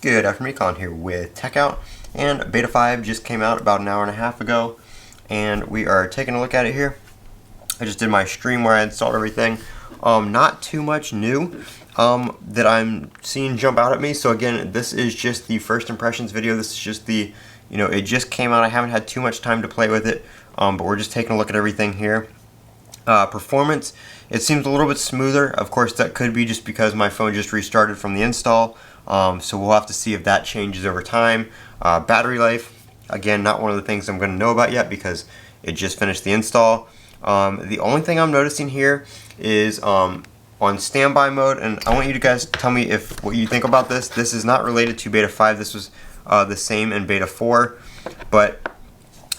Good afternoon, Colin here with TechOut, and Beta 5 just came out about an hour and a half ago, and we are taking a look at it here. I just did my stream where I installed everything. Not too much new that I'm seeing jump out at me. So again, this is just the first impressions video. This is just the, it just came out. I haven't had too much time to play with it, but we're just taking a look at everything here. Performance, it seems a little bit smoother. Of course, that could be just because my phone just restarted from the install. So we'll have to see if that changes over time. Battery life, again, not one of the things I'm going to know about yet because it just finished the install. The only thing I'm noticing here is on standby mode, and I want you guys to tell me what you think about this. This is not related to Beta 5. This was the same in Beta 4. But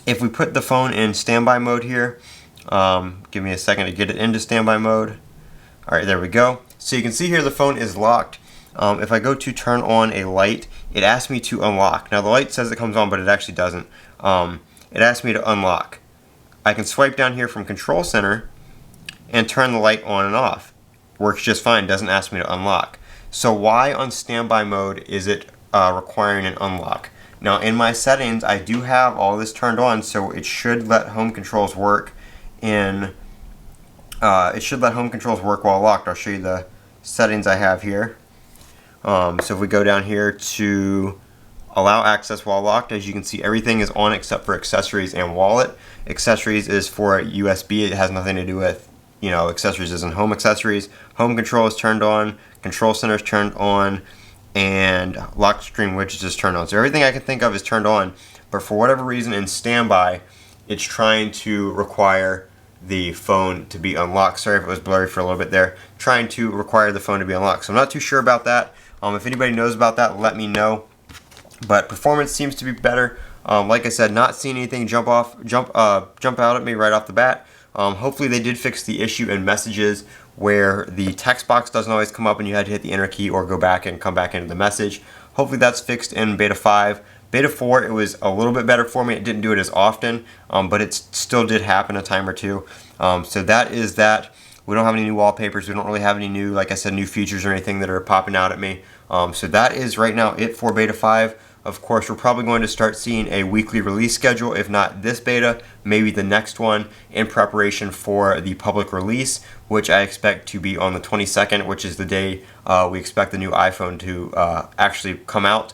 if we put the phone in standby mode here, give me a second to get it into standby mode. Alright, there we go. So you can see here the phone is locked. If I go to turn on a light, it asks me to unlock. Now the light says it comes on, but it actually doesn't. It asks me to unlock. I can swipe down here from Control Center and turn the light on and off. Works just fine, doesn't ask me to unlock. So why on standby mode is it requiring an unlock? Now in my settings, I do have all this turned on, so it should let home controls work while locked. I'll show you the settings I have here. So if we go down here to allow access while locked, as you can see, everything is on except for accessories and wallet. Accessories is for USB. It has nothing to do with, accessories isn't home accessories. Home control is turned on, control center is turned on, and lock screen widgets is turned on. So everything I can think of is turned on, but for whatever reason in standby, it's trying to require the phone to be unlocked. Sorry if it was blurry for a little bit there. Trying to require the phone to be unlocked. So I'm not too sure about that. If anybody knows about that, let me know. But performance seems to be better. Like I said, not seeing anything jump out at me right off the bat. Hopefully they did fix the issue in messages where the text box doesn't always come up and you had to hit the enter key or go back and come back into the message. Hopefully that's fixed in Beta 5. Beta 4, it was a little bit better for me. It didn't do it as often, but it still did happen a time or two. So that is that. We don't have any new wallpapers. We don't really have any new, like I said, new features or anything that are popping out at me. So that is right now it for Beta 5. Of course, we're probably going to start seeing a weekly release schedule, if not this beta, maybe the next one, in preparation for the public release, which I expect to be on the 22nd, which is the day we expect the new iPhone to actually come out,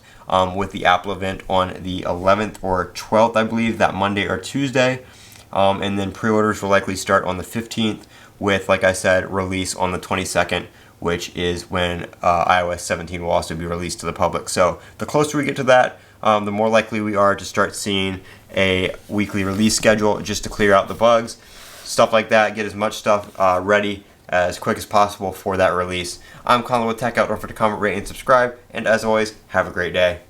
with the Apple event on the 11th or 12th, I believe, that Monday or Tuesday. And then pre-orders will likely start on the 15th with, like I said, release on the 22nd, which is when iOS 17 will also be released to the public. So the closer we get to that, the more likely we are to start seeing a weekly release schedule just to clear out the bugs, stuff like that, get as much stuff ready as quick as possible for that release. I'm Colin with TechOut. Don't forget to comment, rate, and subscribe. And as always, have a great day.